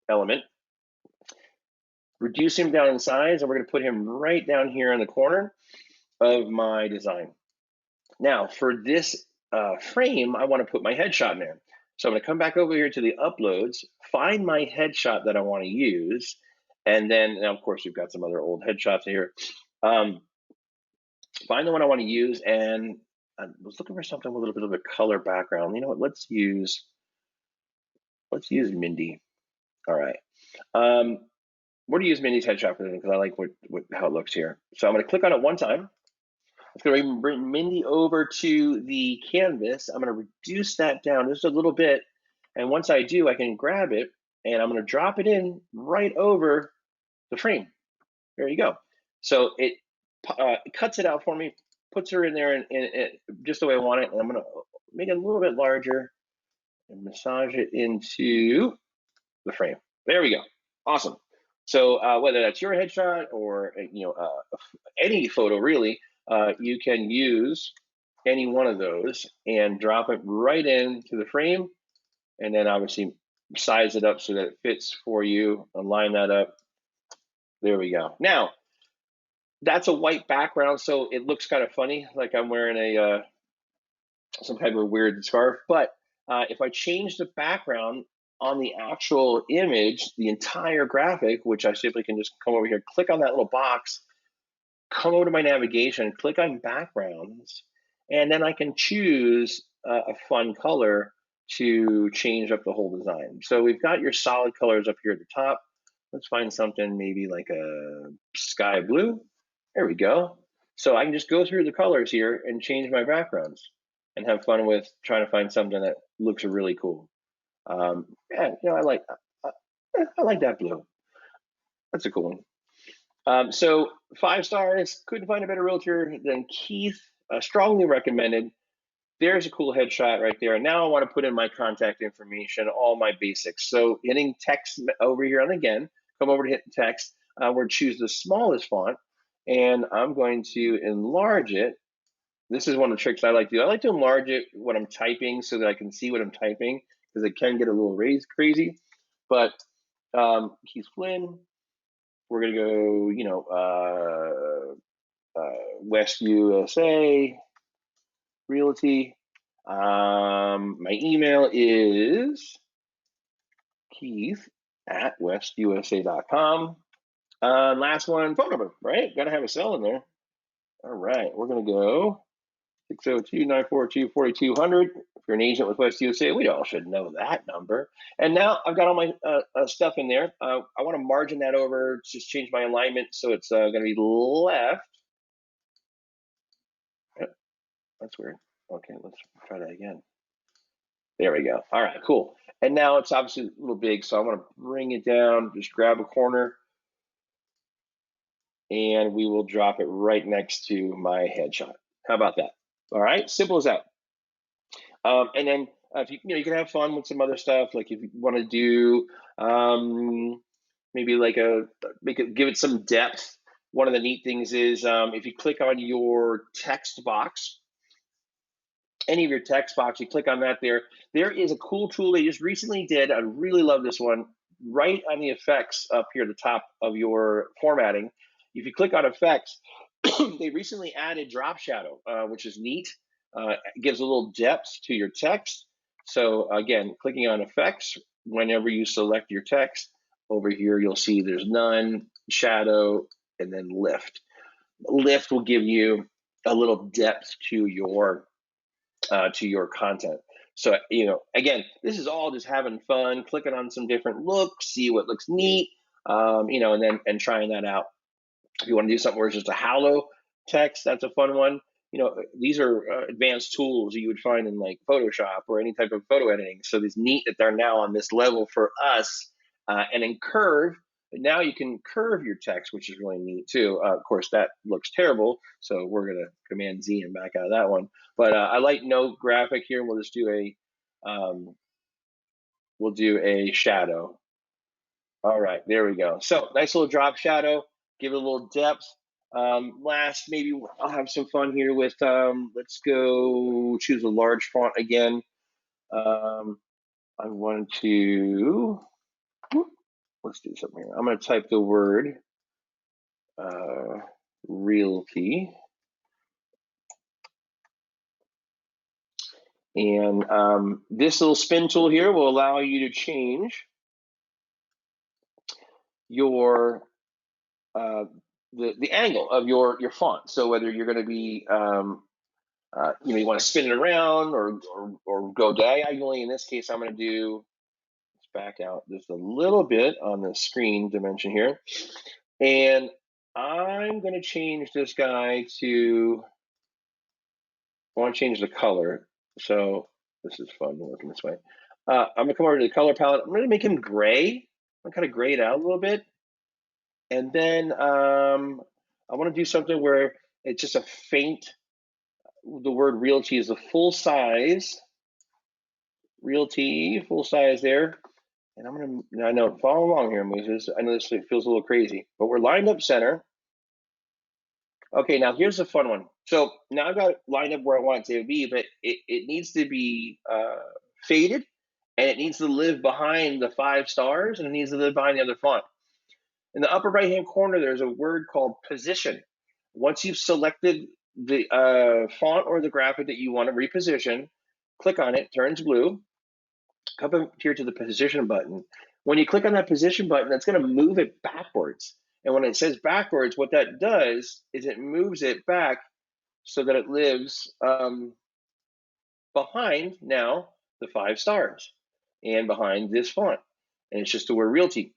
element, reduce him down in size, and we're going to put him right down here in the corner of my design. Now for this frame, I want to put my headshot in there. So I'm going to come back over here to the uploads, find my headshot that I want to use, and then now, of course, we've got some other old headshots here. Find the one I want to use, and I was looking for something with a little bit of a color background. You know what? Let's use Mindy. All right. We're going to use Mindy's headshot for this because I like how it looks here. So I'm going to click on it one time. It's going to bring Mindy over to the canvas. I'm going to reduce that down just a little bit. And once I do, I can grab it and I'm going to drop it in right over the frame. There you go. So it cuts it out for me, puts her in there and just the way I want it. And I'm going to make it a little bit larger and massage it into the frame. There we go. Awesome. So whether that's your headshot or any photo really, you can use any one of those and drop it right into the frame, and then obviously size it up so that it fits for you. Align that up. There we go. Now that's a white background, so it looks kind of funny, like I'm wearing a some type of weird scarf. But if I change the background on the actual image, the entire graphic, which I simply can just come over here, click on that little box, come over to my navigation, click on backgrounds, and then I can choose a fun color to change up the whole design. So we've got your solid colors up here at the top. Let's find something maybe like a sky blue. There we go. So I can just go through the colors here and change my backgrounds and have fun with trying to find something that looks really cool. Yeah, I like that blue. That's a cool one. So 5 stars, couldn't find a better realtor than Keith. Strongly recommended. There's a cool headshot right there. And now I want to put in my contact information, all my basics. So hitting text over here, and again, come over to hit text. We're going to choose the smallest font, and I'm going to enlarge it. This is one of the tricks I like to do. I like to enlarge it when I'm typing so that I can see what I'm typing, because it can get a little crazy. But Keith Flynn, we're going to go, West USA Realty. My email is keith@westusa.com. Last one, phone number, right? Got to have a cell in there. All right, we're going to go 602-942-4200. If you're an agent with West USA, we all should know that number. And now I've got all my stuff in there. I want to margin that over, just change my alignment so it's going to be left. Yep, that's weird. Okay, let's try that again. There we go. All right, cool. And now it's obviously a little big, so I want to bring it down, just grab a corner, and we will drop it right next to my headshot. How about that? All right, simple as that. And then if you can have fun with some other stuff, like if you want to do maybe like give it some depth. One of the neat things is if you click on your text box any of your text box, you click on that there. There is a cool tool they just recently did. I really love this one. Right on the effects up here at the top of your formatting, if you click on effects, they recently added drop shadow, which is neat. It gives a little depth to your text. So again, clicking on effects, whenever you select your text, over here you'll see there's none, shadow, and then lift. Lift will give you a little depth to your content. So, again, this is all just having fun, clicking on some different looks, see what looks neat, and trying that out. If you want to do something where it's just a hollow text, that's a fun one. These are advanced tools you would find in like Photoshop or any type of photo editing. So it's neat that they're now on this level for us. And in Curve, now you can curve your text, which is really neat too. Of course, that looks terrible, so we're gonna Command Z and back out of that one. But I like no graphic here. We'll just do a shadow. All right, there we go. So nice little drop shadow, give it a little depth. Last, maybe I'll have some fun here with, let's go choose a large font again. I want to, let's do something here. I'm gonna type the word realty. And this little spin tool here will allow you to change your the angle of your font. So whether you're going to be you want to spin it around or go diagonally. In this case, I'm going to do, let's back out just a little bit on the screen dimension here, and I'm going to change this guy to, I want to change the color. So this is fun working this way. I'm gonna come over to the color palette. I'm gonna make him gray. I'm gonna kind of gray it out a little bit. And then I want to do something where it's just a faint, the word realty is a full size, realty, full size there. And I'm gonna, I know, follow along here, Moses. I know this feels a little crazy, but we're lined up center. Okay, now here's a fun one. So now I've got it lined up where I want it to be, but it needs to be faded, and it needs to live behind the 5 stars, and it needs to live behind the other font. In the upper right-hand corner, there's a word called position. Once you've selected the font or the graphic that you want to reposition, click on it, turns blue, come up here to the position button. When you click on that position button, that's going to move it backwards. And when it says backwards, what that does is it moves it back so that it lives behind now the 5 stars and behind this font. And it's just the word realty.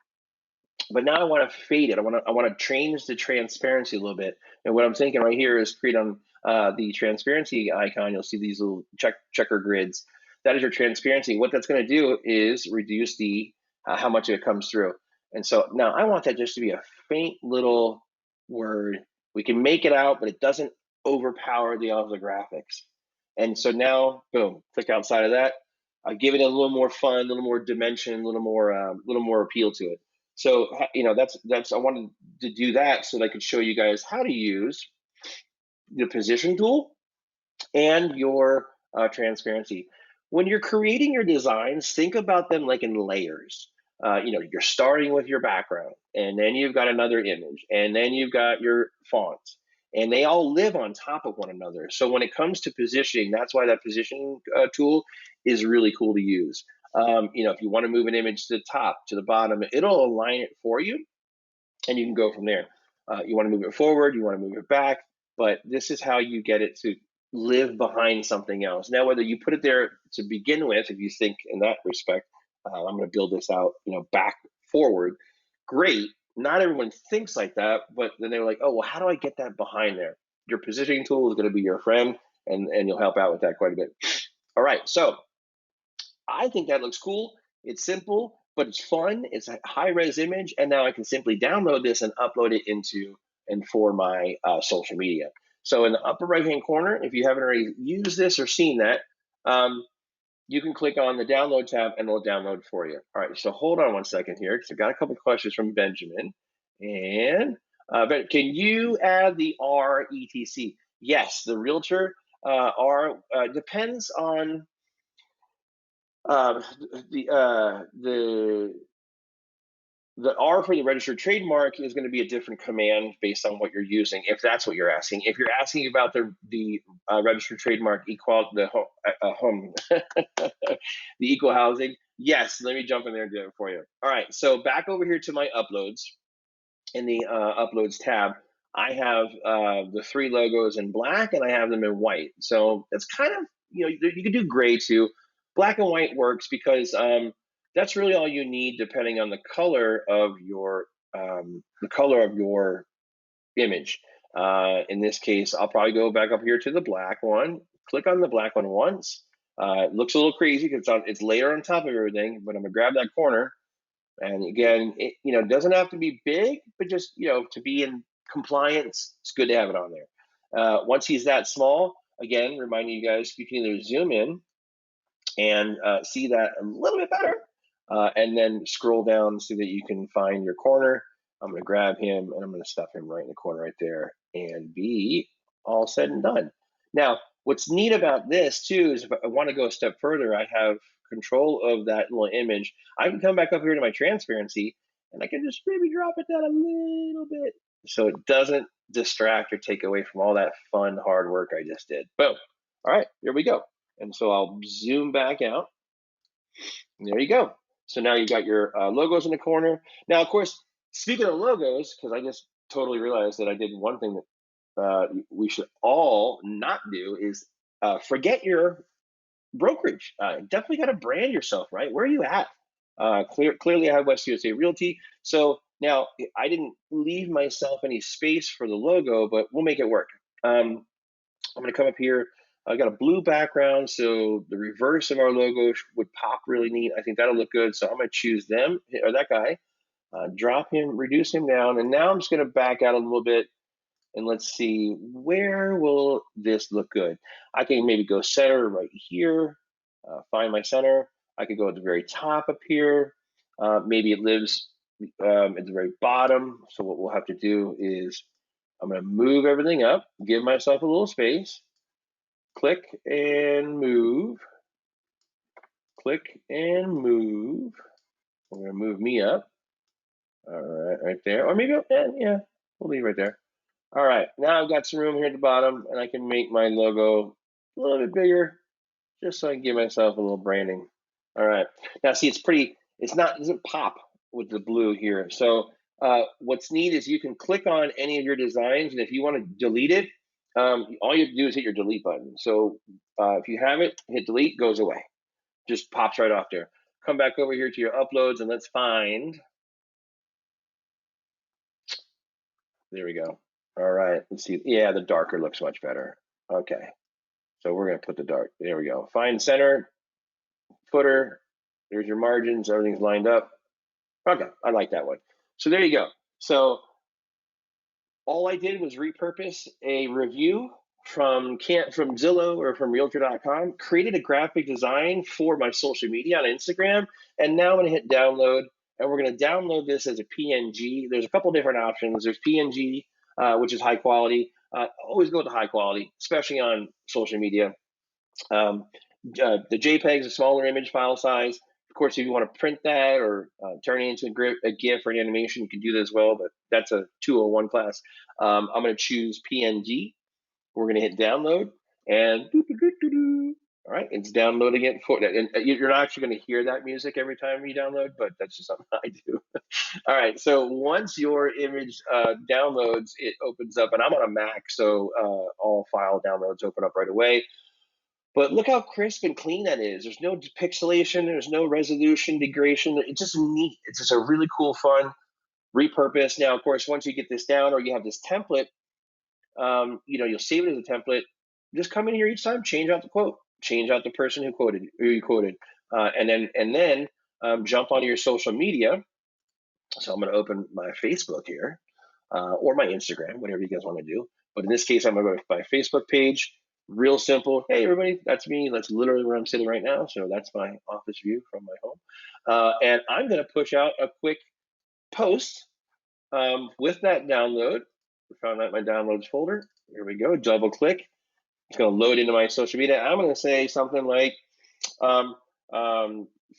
But now I want to fade it. I want to change the transparency a little bit. And what I'm thinking right here is create on the transparency icon. You'll see these little checker grids. That is your transparency. What that's going to do is reduce the how much it comes through. And so now I want that just to be a faint little word. We can make it out, but it doesn't overpower the other graphics. And so now, boom, click outside of that. Give it a little more fun, a little more dimension, a little more appeal to it. So that's I wanted to do that so that I could show you guys how to use the position tool and your transparency. When you're creating your designs, think about them like in layers. You're starting with your background, and then you've got another image, and then you've got your fonts, and they all live on top of one another. So when it comes to positioning, that's why that positioning tool is really cool to use. If you want to move an image to the top, to the bottom, it'll align it for you, and you can go from there. You want to move it forward, you want to move it back, but this is how you get it to live behind something else. Now, whether you put it there to begin with, if you think in that respect, I'm going to build this out, back forward, great. Not everyone thinks like that, but then they're like, oh, well, how do I get that behind there? Your positioning tool is going to be your friend, and you'll help out with that quite a bit. All right, so I think that looks cool. It's simple, but it's fun. It's a high-res image, and now I can simply download this and upload it into and for my social media. So in the upper right-hand corner, if you haven't already used this or seen that, you can click on the download tab and it'll download for you. All right, so hold on one second here because I've got a couple of questions from Benjamin. And can you add the RETC? Yes, the realtor are depends on uh, the R for the registered trademark is going to be a different command based on what you're using, if that's what you're asking. If you're asking about the registered trademark home, the equal housing, yes, let me jump in there and do it for you. All right, so back over here to my uploads in the uploads tab. I have the three logos in black and I have them in white. So that's kind of, you can do gray too. Black and white works because that's really all you need depending on the color of your image. In this case, I'll probably go back up here to the black one, click on the black one once. It looks a little crazy because it's layered on top of everything, but I'm gonna grab that corner. And again, it doesn't have to be big, but just to be in compliance, it's good to have it on there. Once he's that small, again, reminding you guys, you can either zoom in and see that a little bit better, and then scroll down so that you can find your corner. I'm going to grab him and I'm going to stuff him right in the corner right there and be all said and done. Now, what's neat about this too is if I want to go a step further, I have control of that little image. I can come back up here to my transparency and I can just maybe drop it down a little bit so it doesn't distract or take away from all that fun, hard work I just did. Boom. All right, here we go. And so I'll zoom back out. There you go. So now you got your logos in the corner. Now, of course, speaking of logos, because I just totally realized that I did one thing that we should all not do is forget your brokerage. Definitely got to brand yourself, right? Where are you at? Clearly, I have West USA Realty. So now I didn't leave myself any space for the logo, but we'll make it work. I'm going to come up here. I got a blue background, so the reverse of our logo would pop really neat. I think that'll look good. So I'm going to choose them or that guy, drop him, reduce him down, and now I'm just going to back out a little bit and let's see, where will this look good? I can maybe go center right here, find my center. I could go at the very top up here. Maybe it lives at the very bottom. So what we'll have to do is I'm going to move everything up, give myself a little space, click and move, click and move. We're going to move me up. All right, right there. Or maybe, yeah, we'll leave right there. All right, now I've got some room here at the bottom and I can make my logo a little bit bigger just so I can give myself a little branding. All right, now see, it doesn't pop with the blue here. So what's neat is you can click on any of your designs, and if you want to delete it, all you have to do is hit your delete button. So if you have it, hit delete, goes away. Just pops right off there. Come back over here to your uploads and let's find, there we go. All right, let's see. Yeah, the darker looks much better. Okay, so we're gonna put the dark, there we go. Find center, footer, there's your margins, everything's lined up. Okay, I like that one. So there you go. So all I did was repurpose a review from Zillow or from Realtor.com, created a graphic design for my social media on Instagram, and now I'm gonna hit download, and we're gonna download this as a PNG. There's a couple different options. There's PNG, which is high quality. Always go with the high quality, especially on social media. The JPEG is a smaller image file size. Of course, if you want to print that or turn it into a GIF or an animation, you can do that as well, but that's a 201 class. I'm going to choose PNG. We're going to hit download, and all right, it's downloading it for that. And you're not actually going to hear that music every time you download, but that's just something I do. All right, so once your image downloads, it opens up, and I'm on a Mac, so all file downloads open up right away. But look how crisp and clean that is. There's no pixelation, there's no resolution degradation. It's just neat. It's just a really cool, fun repurpose. Now, of course, once you get this down or you have this template, you'll save it as a template. Just come in here each time, change out the quote, change out the person who you quoted, and then jump onto your social media. So I'm going to open my Facebook here, or my Instagram, whatever you guys want to do. But in this case, I'm going to go to my Facebook page. Real simple. Hey, everybody, that's me. That's literally where I'm sitting right now. So that's my office view from my home. And I'm going to push out a quick post with that download. We found out my downloads folder. Here we go. Double click. It's going to load into my social media. I'm going to say something like, um,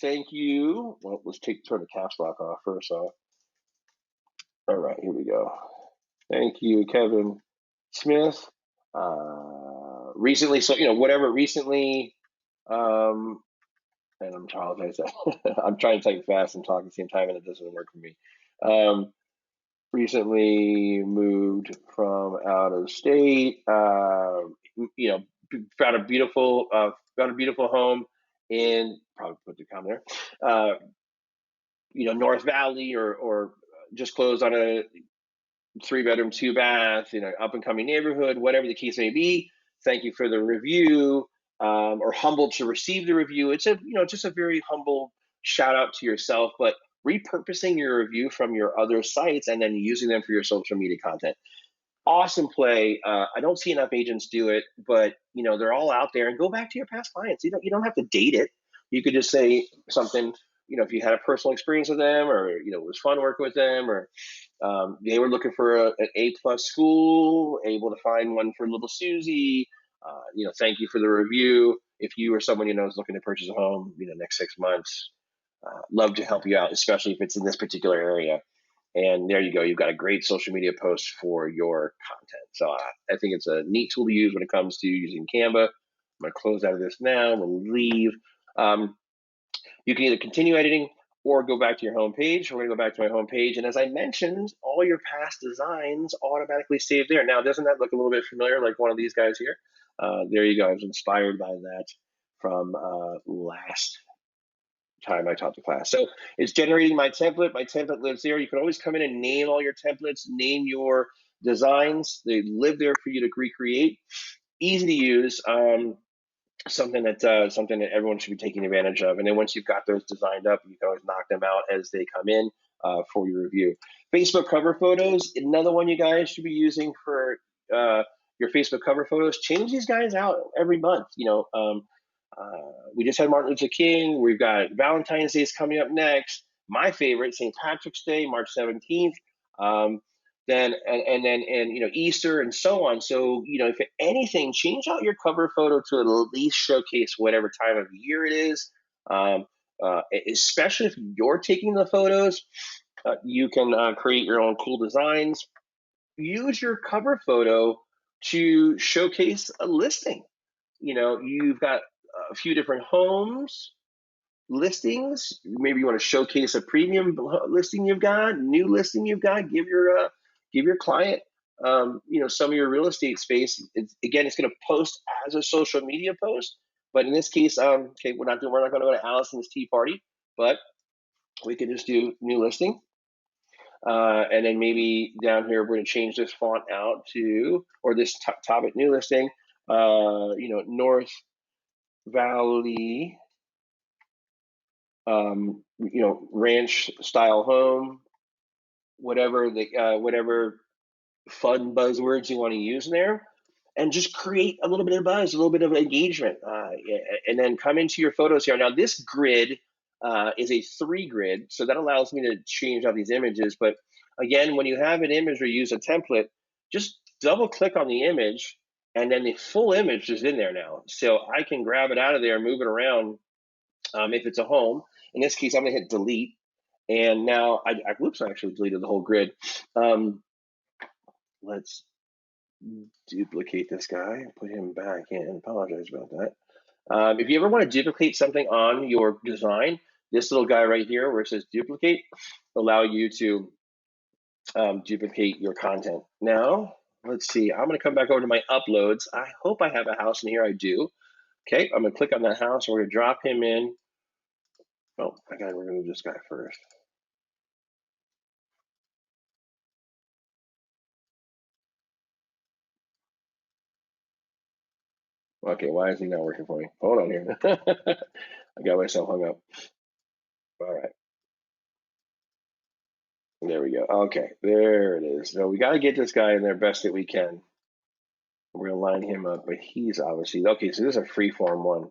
thank you. Well, let's turn the caps lock off first off. All right, here we go. Thank you, Kevin Smith. Recently, so whatever recently, and I'm apologizing. I'm trying to type fast and talk at the same time, and it doesn't work for me. Recently moved from out of state. Found a beautiful home in, probably put the comment there. North Valley, or just closed on a 3-bedroom, 2-bath, up and coming neighborhood, whatever the case may be. Thank you for the review, or humbled to receive the review. It's just a very humble shout out to yourself, but repurposing your review from your other sites and then using them for your social media content. Awesome play. I don't see enough agents do it, but they're all out there. And go back to your past clients. You don't have to date it. You could just say something. If you had a personal experience with them, or it was fun working with them, or they were looking for an A+ school, able to find one for little Susie. Thank you for the review. If you or someone is looking to purchase a home, next 6 months, love to help you out, especially if it's in this particular area. And there you go. You've got a great social media post for your content. So I think it's a neat tool to use when it comes to using Canva. I'm going to close out of this now. We'll leave. You can either continue editing or go back to your home page. We're going to go back to my home page. And as I mentioned, all your past designs automatically save there. Now, doesn't that look a little bit familiar, like one of these guys here? There you go. I was inspired by that from last time I taught the class. So it's generating my template. My template lives there. You can always come in and name all your templates, name your designs. They live there for you to recreate. Easy to use. Something that everyone should be taking advantage of. And then once you've got those designed up, you can always knock them out as they come in for your review. Facebook cover photos, another one you guys should be using for your Facebook cover photos. Change these guys out every month. We just had Martin Luther King. We've got Valentine's Day is coming up next. My favorite, St. Patrick's Day, March 17th. Then Easter and so on. So if anything, change out your cover photo to at least showcase whatever time of year it is. Especially if you're taking the photos, you can create your own cool designs. Use your cover photo to showcase a listing. You've got a few different homes listings. Maybe you want to showcase a premium listing you've got, new listing you've got. Give your client some of your real estate space. It's going to post as a social media post, but in this case, we're not going to go to Allison's tea party, but we could just do new listing. And then maybe down here, we're going to change this font out to, or this topic, new listing, North Valley, ranch style home, whatever fun buzzwords you want to use in there, and just create a little bit of buzz, a little bit of engagement, and then come into your photos here. Now, this grid is a 3 grid, so that allows me to change out these images. But again, when you have an image or use a template, just double click on the image, and then the full image is in there now. So I can grab it out of there, move it around. If it's a home, in this case, I'm going to hit delete. And now, I actually deleted the whole grid. Let's duplicate this guy and put him back in. Apologize about that. If you ever want to duplicate something on your design, this little guy right here where it says duplicate allow you to duplicate your content. Now, let's see. I'm going to come back over to my uploads. I hope I have a house in here. I do. Okay, I'm going to click on that house. We're going to drop him in. Oh, I got to remove this guy first. Okay, why is he not working for me? Hold on here. I got myself hung up. All right. There we go. Okay, there it is. So we got to get this guy in there best that we can. We're going to line him up, but he's obviously, okay, so this is a free form one.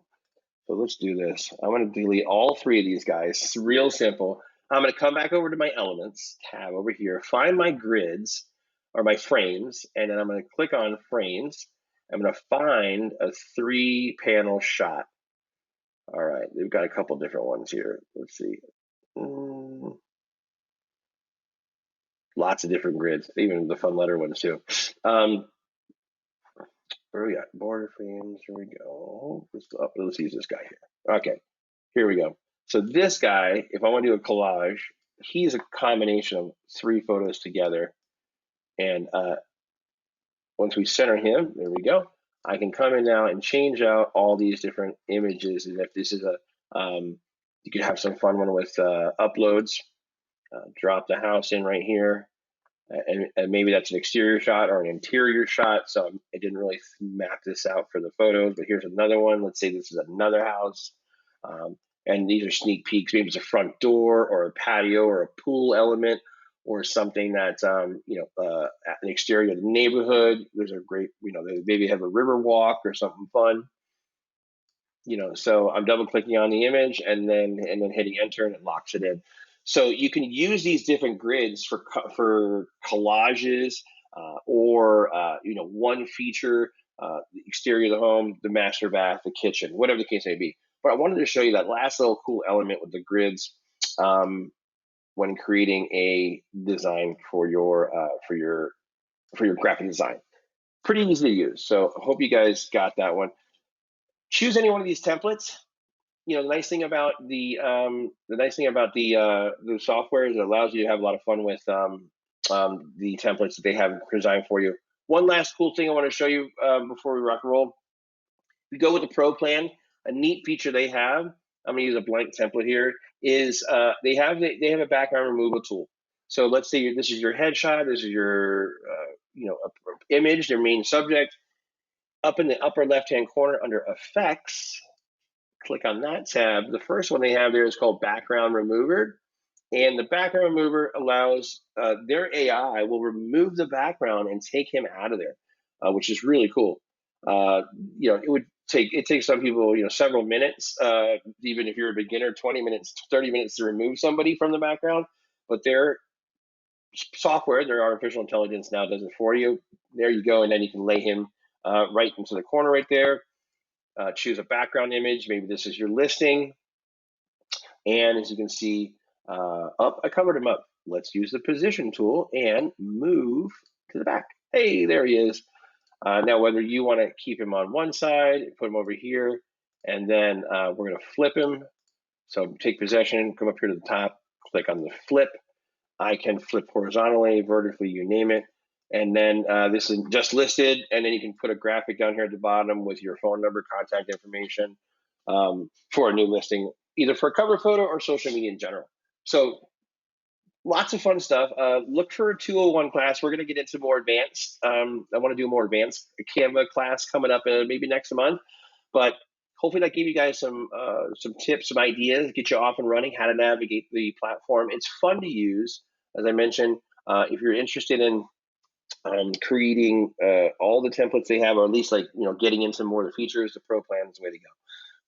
So let's do this. I'm going to delete all 3 of these guys. It's real simple. I'm going to come back over to my elements tab over here, find my grids or my frames, and then I'm going to click on frames. I'm going to find a 3-panel shot. All right, they've got a couple different ones here. Let's see. Lots of different grids, even the fun letter ones too. Where we got? Border frames. Here we go. Let's use this guy here. Okay, here we go. So this guy, if I want to do a collage, he's a combination of 3 photos together. And once we center him, there we go. I can come in now and change out all these different images. And if this is you could have some fun one with uploads. Drop the house in right here. And maybe that's an exterior shot or an interior shot. So I didn't really map this out for the photos, but here's another one. Let's say this is another house. And these are sneak peeks. Maybe it's a front door or a patio or a pool element or something that's, an exterior of the neighborhood. There's a great, they maybe have a river walk or something fun. So I'm double clicking on the image and then hitting enter and it locks it in. So you can use these different grids for collages or one feature, the exterior of the home, the master bath, the kitchen, whatever the case may be. But I wanted to show you that last little cool element with the grids when creating a design for your graphic design. Pretty easy to use. So I hope you guys got that one. Choose any one of these templates. The nice thing about the software is it allows you to have a lot of fun with the templates that they have designed for you. One last cool thing I want to show you before we rock and roll. If you go with the Pro plan, a neat feature they have, I'm going to use a blank template here, is they have a background removal tool. So let's say this is your headshot, this is your image, their main subject. Up in the upper left-hand corner under Effects, click on that tab. The first one they have there is called Background Remover. And the background remover allows their AI will remove the background and take him out of there, which is really cool. It takes some people several minutes, even if you're a beginner, 20 minutes, 30 minutes to remove somebody from the background. But their software, their artificial intelligence now does it for you. There you go, and then you can lay him right into the corner right there. Choose a background image. Maybe this is your listing. And as you can see, I covered him up. Let's use the position tool and move to the back. Hey, there he is. Now, whether you want to keep him on one side, put him over here, and then we're going to flip him. So take possession, come up here to the top, click on the flip. I can flip horizontally, vertically, you name it. And then this is just listed, and then you can put a graphic down here at the bottom with your phone number, contact information for a new listing, either for a cover photo or social media in general. So lots of fun stuff. Look for a 201 class. We're going to get into more advanced. I want to do a more advanced Canva class coming up maybe next month. But hopefully that gave you guys some tips, some ideas, get you off and running, how to navigate the platform. It's fun to use. As I mentioned, if you're interested in creating all the templates they have, or at least getting into more of the features, the Pro plan is the way to go.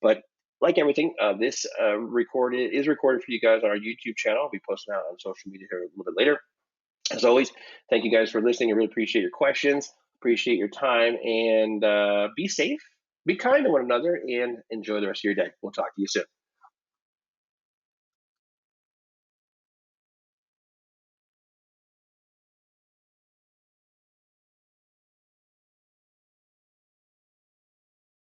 But like everything, this is recorded for you guys on our YouTube channel. I'll be posting out on social media here a little bit later. As always, thank you guys for listening. I really appreciate your questions, appreciate your time, and be safe, be kind to one another, and enjoy the rest of your day. We'll talk to you soon.